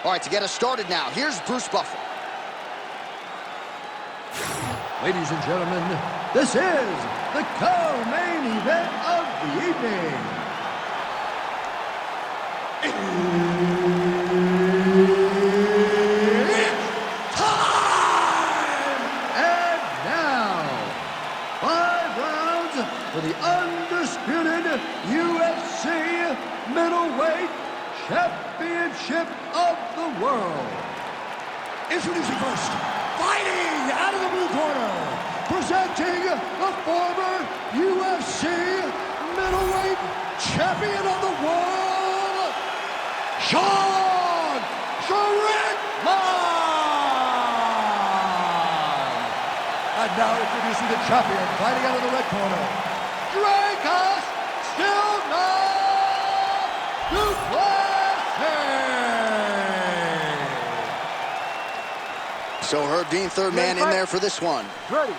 All right, to get us started now, here's Bruce Buffer. Ladies and gentlemen, this is the co-main event of the evening. It's time! And now, 5 rounds for the undisputed UFC middleweight championship of the world. Introducing first, fighting out of the blue corner, presenting the former UFC middleweight champion of the world, Sean Strickland! And now introducing the champion, fighting out of the red corner, Dricuss, still not Plessis! So Herb Dean, third man in there for this one. Ready.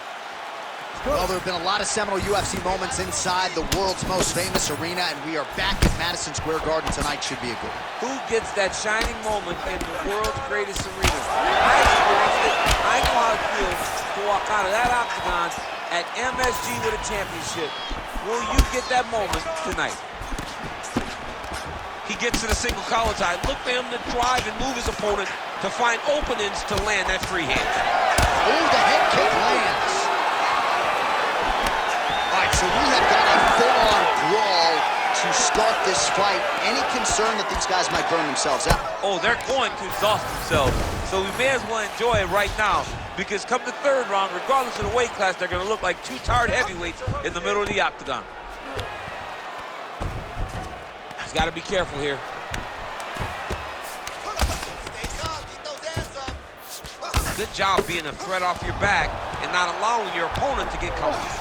Well, there have been a lot of seminal UFC moments inside the world's most famous arena, and we are back at Madison Square Garden tonight. Should be a good one. Who gets that shining moment in the world's greatest arena? I experienced it. I know how it feels to walk out of that octagon at MSG with a championship. Will you get that moment tonight? He gets to the single collar tie. Look for him to drive and move his opponent to find openings to land that free hand. Oh, the head kick lands. All right, so we have got a full-on brawl to start this fight. Any concern that these guys might burn themselves out? Oh, they're going to exhaust themselves. So we may as well enjoy it right now, because come the third round, regardless of the weight class, they're going to look like two tired heavyweights in the middle of the octagon. He's got to be careful here. Good job being a threat off your back and not allowing your opponent to get comfortable.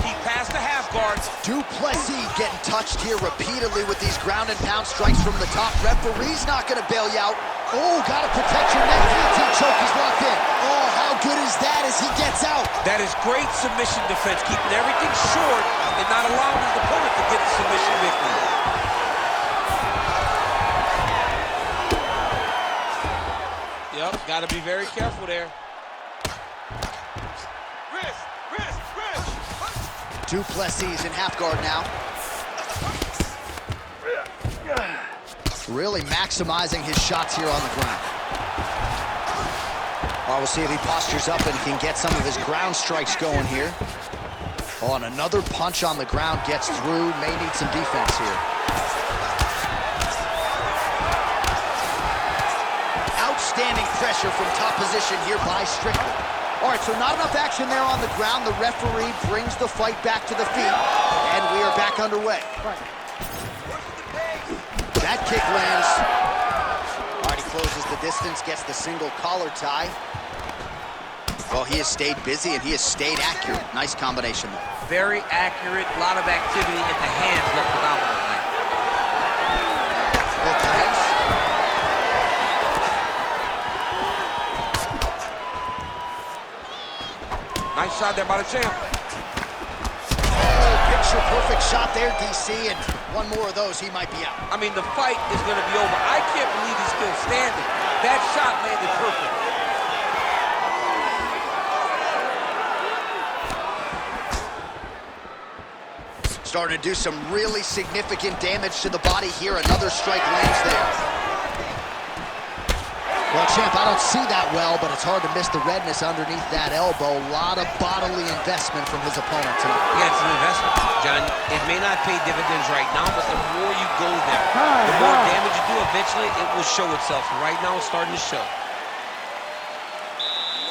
He passed the half guard. Du Plessis getting touched here repeatedly with these ground and pound strikes from the top. Referee's not going to bail you out. Oh, got to protect your neck. Guillotine choke is locked in. Oh, how good is that as he gets out? That is great submission defense, keeping everything short and not allowing his opponent to get the submission victory. Yep, got to be very careful there. Du Plessis in half guard now. Really maximizing his shots here on the ground. Oh, we'll see if he postures up and can get some of his ground strikes going here. Oh, and another punch on the ground gets through. May need some defense here. Outstanding pressure from top position here by Strickland. All right, so not enough action there on the ground. The referee brings the fight back to the feet, and we are back underway. That kick lands. All right, he closes the distance, gets the single collar tie. Well, he has stayed busy, and he has stayed accurate. Nice combination there. Very accurate, a lot of activity, and the hands look phenomenal tonight. Both hands. Nice shot there by the champ. Oh, picture-perfect shot there, DC, and one more of those, he might be out. I mean, the fight is going to be over. I can't believe he's still standing. That shot landed perfect. Starting to do some really significant damage to the body here. Another strike lands there. Well, champ, I don't see that well, but it's hard to miss the redness underneath that elbow. A lot of bodily investment from his opponent tonight. Yeah, it's an investment, John. It may not pay dividends right now, but the more you go there, the more damage you do, eventually it will show itself. Right now, it's starting to show.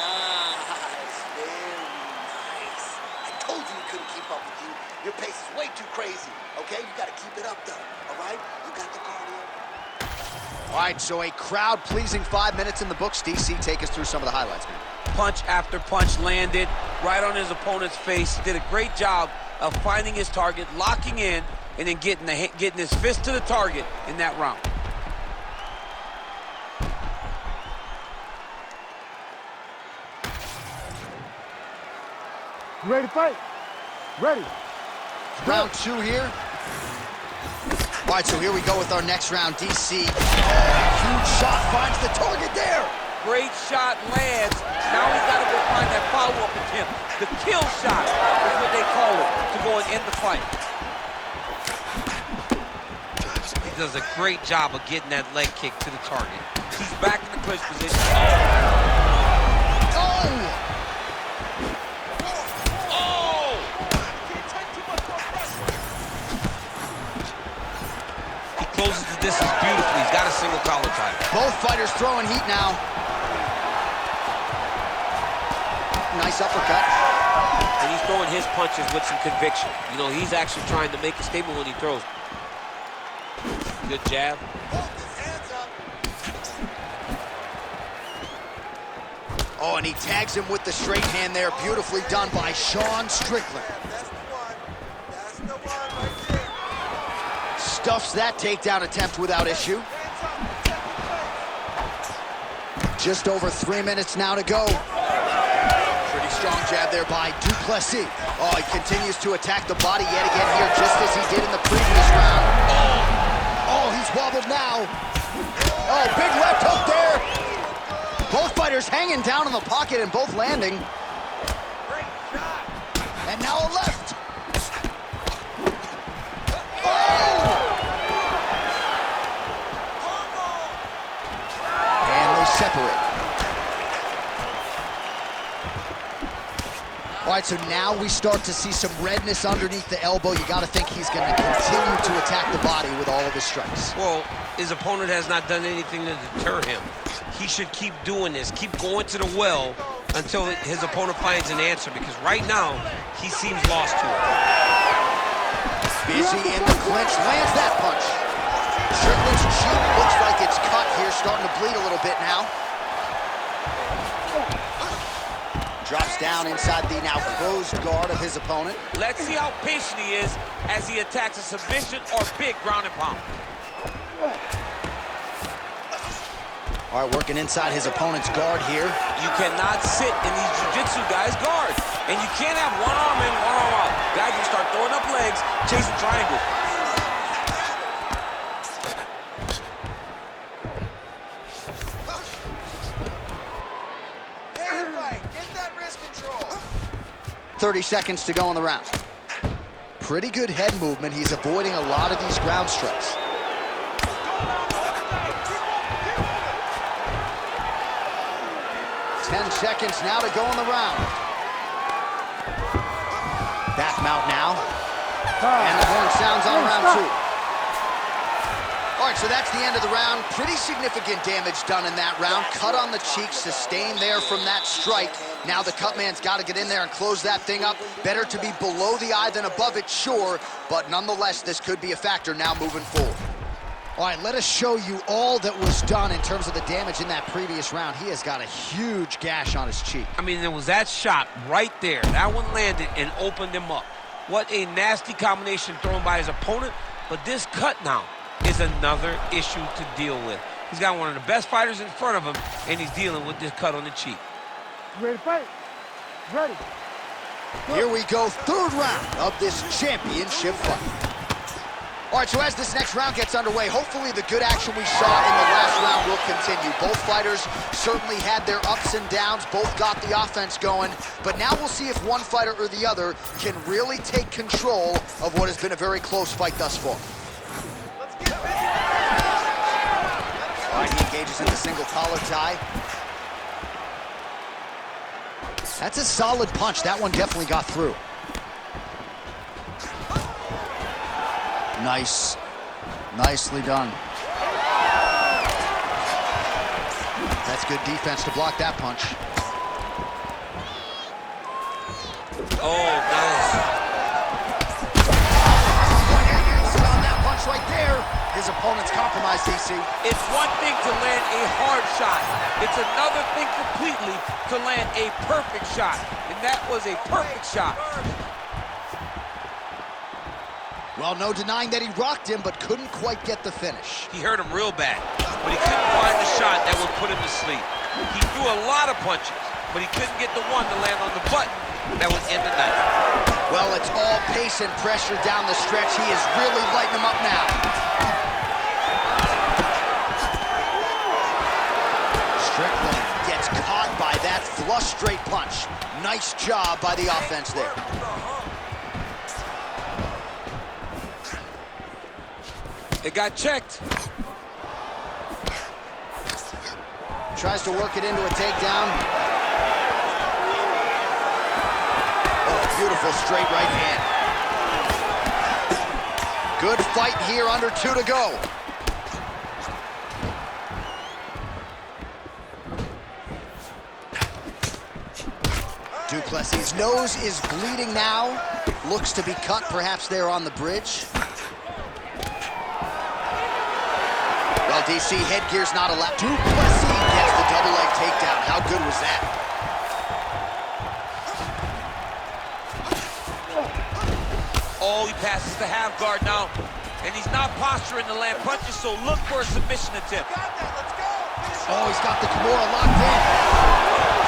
Nice, very nice. I told you we couldn't keep up with you. Your pace is way too crazy, okay? You gotta keep it up, though, all right? You got the cardio. All right, so a crowd-pleasing 5 minutes in the books. DC, take us through some of the highlights, man. Punch after punch landed right on his opponent's face. Did a great job of finding his target, locking in, and then getting his fist to the target in that round. Ready to fight? Ready. Round two here. All right, so here we go with our next round, DC. Huge shot finds the target there. Great shot lands. Now he's got to go find that follow-up attempt. The kill shot is what they call it, to go and end the fight. He does a great job of getting that leg kick to the target. He's back in the clinch position. Closes the distance beautifully. He's got a single collar tie. Both fighters throwing heat now. Nice uppercut. And he's throwing his punches with some conviction. You know, he's actually trying to make a statement when he throws. Good jab. Oh, and he tags him with the straight hand there. Beautifully done by Strickland. That's the one. That's the one right there. Stuffs that takedown attempt without issue. Just over 3 minutes now to go. Pretty strong jab there by Plessis. Oh, he continues to attack the body yet again here, just as he did in the previous round. Oh, he's wobbled now. Oh, big left hook there. Both fighters hanging down in the pocket and both landing. And now a left. Separate. All right, so now we start to see some redness underneath the elbow. You got to think he's going to continue to attack the body with all of his strikes. Well, his opponent has not done anything to deter him. He should keep doing this, keep going to the well until his opponent finds an answer, because right now, he seems lost to it. Busy in the clinch, lands that punch. Strickland's cheek looks like it's cut here, starting to bleed a little bit now. Drops down inside the now closed guard of his opponent. Let's see how patient he is as he attacks a submission or big ground and pound. All right, working inside his opponent's guard here. You cannot sit in these jiu-jitsu guys' guard. And you can't have one arm in, one arm out. Guys will start throwing up legs, chasing triangles. Get that wrist control. 30 seconds to go in the round. Pretty good head movement. He's avoiding a lot of these ground strikes. Ten seconds now to go in the round. Back mount now. And the horn sounds on round two. All right, so that's the end of the round. Pretty significant damage done in that round. Cut on the cheek, sustained there from that strike. Now the cut man's got to get in there and close that thing up. Better to be below the eye than above it, sure. But nonetheless, this could be a factor now moving forward. All right, let us show you all that was done in terms of the damage in that previous round. He has got a huge gash on his cheek. I mean, there was that shot right there. That one landed and opened him up. What a nasty combination thrown by his opponent. But this cut now is another issue to deal with. He's got one of the best fighters in front of him, and he's dealing with this cut on the cheek. You ready to fight? Ready. Here we go, third round of this championship fight. All right, so as this next round gets underway, hopefully the good action we saw in the last round will continue. Both fighters certainly had their ups and downs, both got the offense going, but now we'll see if one fighter or the other can really take control of what has been a very close fight thus far. All right, he engages in the single collar tie. That's a solid punch. That one definitely got through. Nice. Nicely done. That's good defense to block that punch. Oh, nice. On that punch right there. His opponent's compromised, DC. It's one thing to land a hard shot. It's another thing completely to land a perfect shot. And that was a perfect shot. Well, no denying that he rocked him, but couldn't quite get the finish. He hurt him real bad, but he couldn't find the shot that would put him to sleep. He threw a lot of punches, but he couldn't get the one to land on the button that would end the night. Well, it's all pace and pressure down the stretch. He is really lighting him up now. a straight punch. Nice job by the offense there. It got checked. Tries to work it into a takedown. Oh, beautiful straight right hand. Good fight here, under 2 to go. Du Plessis' nose is bleeding now. Looks to be cut, perhaps there on the bridge. Well, DC, headgear's not allowed. Du Plessis gets the double leg takedown. How good was that? Oh, he passes the half guard now. And he's not posturing to land punches, so look for a submission attempt. Oh, he's got the Kimura locked in.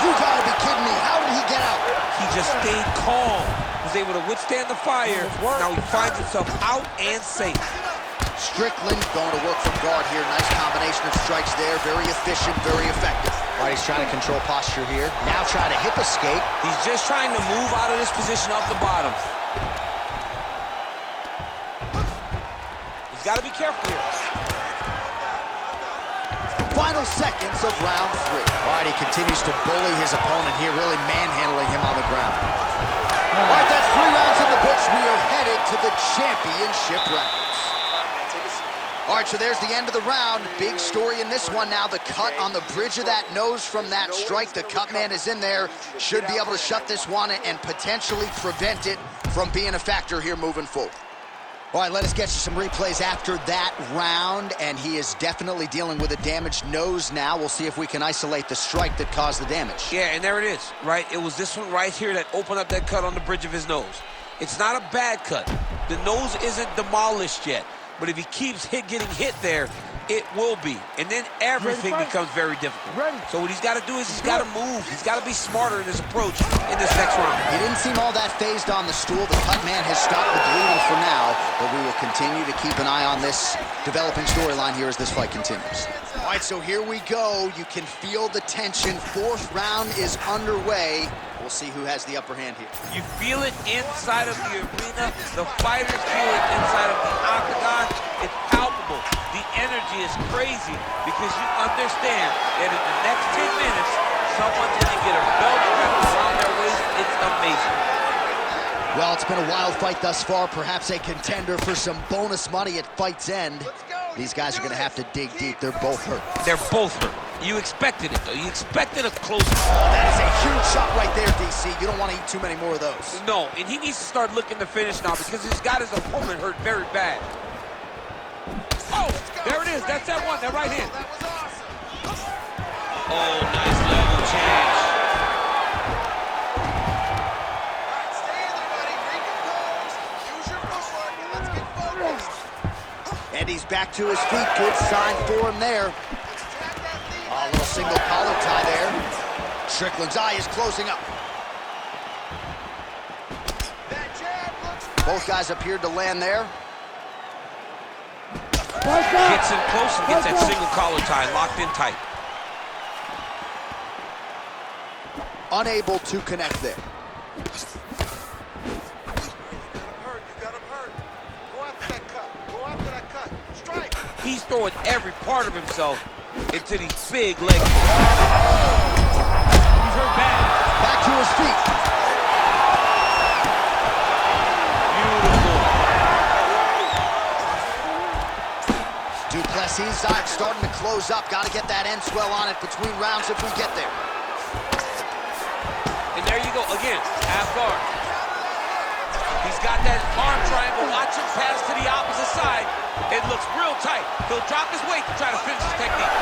You gotta be kidding me. How did he get out? He just stayed calm. Was able to withstand the fire. Now he finds himself out and safe. Strickland going to work from guard here. Nice combination of strikes there. Very efficient, very effective. All right, he's trying to control posture here. Now trying to hip escape. He's just trying to move out of this position off the bottom. He's got to be careful here. Final seconds of round 3. All right, he continues to bully his opponent here, really manhandling him on the ground. All right, that's 3 rounds in the books. We are headed to the championship rounds. All right, so there's the end of the round. Big story in this one now. The cut on the bridge of that nose from that strike. The cut man is in there. Should be able to shut this one and potentially prevent it from being a factor here moving forward. All right, let us get you some replays after that round, and he is definitely dealing with a damaged nose now. We'll see if we can isolate the strike that caused the damage. Yeah, and there it is, right? It was this one right here that opened up that cut on the bridge of his nose. It's not a bad cut. The nose isn't demolished yet, but if he keeps getting hit there, it will be. And then everything becomes very difficult. So what he's got to do is he's got to move. He's got to be smarter in his approach in this next round. He didn't seem all that phased on the stool. The cut man has stopped the bleeding for now, but we will continue to keep an eye on this developing storyline here as this fight continues. All right, so here we go. You can feel the tension. 4th round is underway. We'll see who has the upper hand here. You feel it inside of the arena. The fighters feel it inside of the octagon. It's palpable. The energy is crazy because you understand that in the next 10 minutes, someone's going to get a belt wrapped around their waist. It's amazing. Well, it's been a wild fight thus far. Perhaps a contender for some bonus money at fight's end. These guys are going to have to dig deep. They're both hurt. They're both hurt. You expected it, though. You expected a close. Oh, that is a huge shot right there, DC. You don't want to eat too many more of those. No, and he needs to start looking to finish now because he's got his opponent hurt very bad. Oh, there it is. That's that one, that right hand. Oh, nice level change. And he's back to his feet. Good sign for him there. A little single collar tie there. Strickland's eye is closing up. Both guys appeared to land there. Gets in close and gets that single collar tie locked in tight. Unable to connect there. He's throwing every part of himself into these big legs. He's hurt bad. Back to his feet. Beautiful. Du Plessis' eye starting to close up. Got to get that end swell on it between rounds if we get there. And there you go again, half guard. He's got that arm triangle. Watch him pass to the opposite side. It looks real tight. He'll drop his weight to try to finish his technique.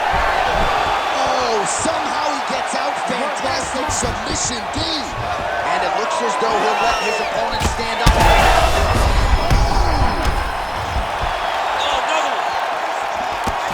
Oh, somehow he gets out. Fantastic submission D. And it looks as though he'll let his opponent stand up. Oh, another one.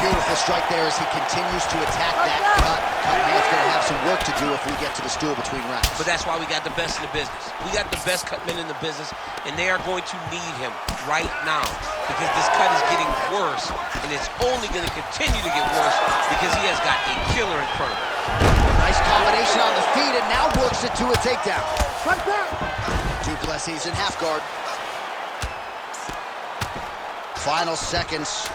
Beautiful strike there as he continues to attack that cut. Cutman's going to have some work to do if we get to the stool between rounds. But that's why we got the best in the business. We got the best cut men in the business, and they are going to need him right now because this cut is getting worse, and it's only going to continue to get worse because he has got a killer in front of him. Nice combination on the feet, and now works it to a takedown. Right there. Plessis in half guard. Final seconds.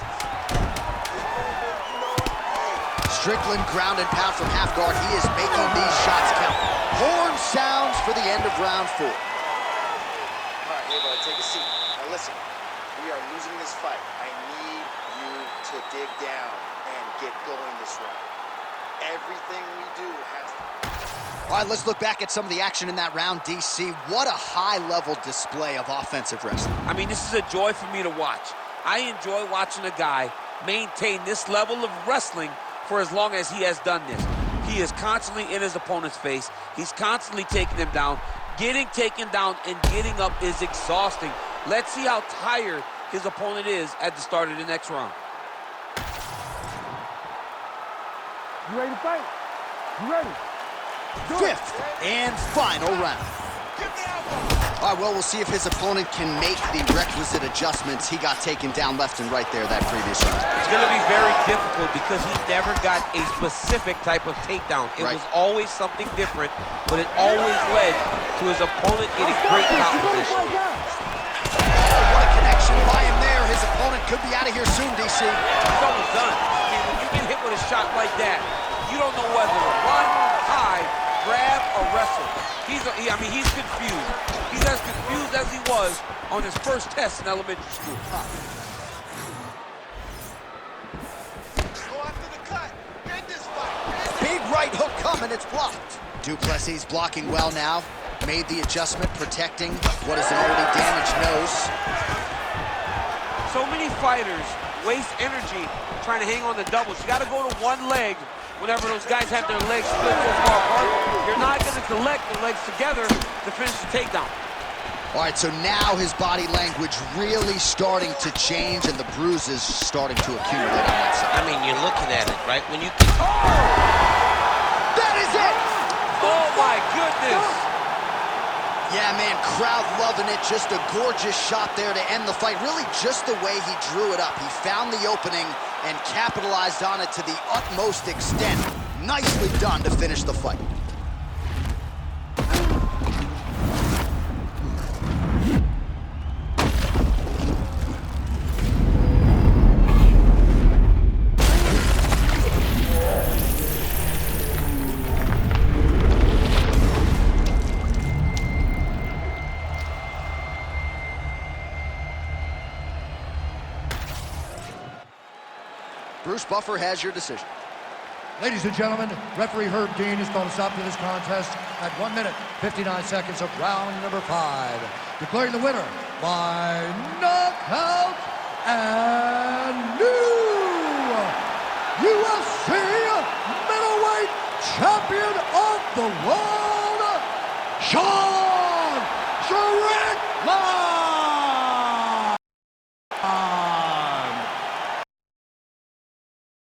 Strickland ground and pound from half guard. He is making these shots count. Horn sounds for the end of round 4. All right, hey, bud, take a seat. Now listen, we are losing this fight. I need you to dig down and get going this round. Everything we do has to... All right, let's look back at some of the action in that round, DC. What a high-level display of offensive wrestling. I mean, this is a joy for me to watch. I enjoy watching a guy maintain this level of wrestling for as long as he has done this. He is constantly in his opponent's face. He's constantly taking him down. Getting taken down and getting up is exhausting. Let's see how tired his opponent is at the start of the next round. You ready to fight? You ready? Fifth and final round. All right, well, we'll see if his opponent can make the requisite adjustments. He got taken down left and right there that previous round. It's going to be very difficult because he never got a specific type of takedown. It was always something different, but it always led to his opponent getting great competition. Oh, what a connection by him there. His opponent could be out of here soon, DC. It's almost done. I mean, when you get hit with a shot like that, you don't know whether to run, hide, grab, or wrestle. He's confused. He's as confused as he was on his first test in elementary school. Go after the cut. End this fight. Big right hook coming, it's blocked. Plessis blocking well now. Made the adjustment, protecting what is an already damaged nose. So many fighters waste energy trying to hang on the doubles. You got to go to one leg whenever those guys have their legs split so far apart. You're not going to collect the legs together to finish the takedown. All right, so now his body language really starting to change and the bruises starting to accumulate on that side. I mean, you're looking at it, right? When you can... That is it! Oh, my goodness! Yeah, man, crowd loving it. Just a gorgeous shot there to end the fight. Really just the way he drew it up. He found the opening and capitalized on it to the utmost extent. Nicely done to finish the fight. Bruce Buffer has your decision. Ladies and gentlemen, referee Herb Dean has called a stop to this contest at 1 minute, 59 seconds of round number 5. Declaring the winner by knockout and new UFC middleweight champion of the world, Sean